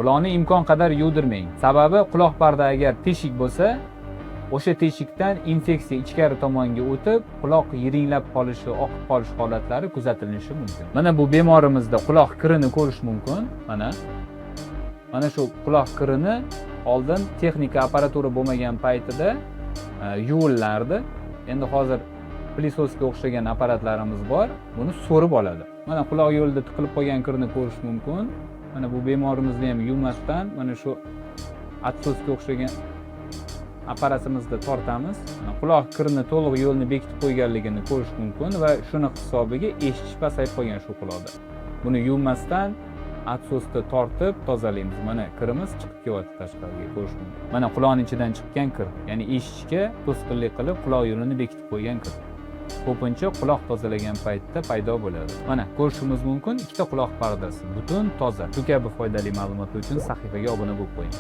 Quloqni imkon qadar yuvdirmang. Sababi quloq parda agar teshik bo'lsa, o'sha teshikdan infeksiya ichkari tomonga o'tib, quloq yiringlab qolishi, oqib qolish holatlari kuzatilishi mumkin. Mana bu bemorimizda quloq kirini ko'rish mumkin. Mana shu quloq kirini oldin texnika apparatura bo'lmagan paytida yuvilardi. Endi hozir plisosga o'xshagan apparatlarimiz bor. Buni so'rib oladi. Mana quloq yo'lida tiqilib qolgan kirni ko'rish mumkin. Mana bu bemorimizni ham yuvmasdan mana shu atsoska o'xshagan apparatimizda tortamiz. Quloq kirini to'liq yo'lni bekitib qo'yganligini ko'rish mumkin va shuni hisobiga eshitish pasayib qolgan shu quloqda. Buni yuvmasdan atsosda tortib tozalaymiz. Mana kirimiz chiqib kelyapti tashqariga ko'rish mumkin. Mana quloqning ichidan chiqqan kir, ya'ni eshitishga to'sqinlik qilib quloq yo'lini bekitib qo'ygan kir. Ko'pincha quloq tozalagan paytda paydo bo'ladi. Mana ko'rishimiz mumkin, ikkita quloq pardasi butun toza. Shu kabi foydali ma'lumotlar uchun sahifaga obuna bo'lib qo'ying.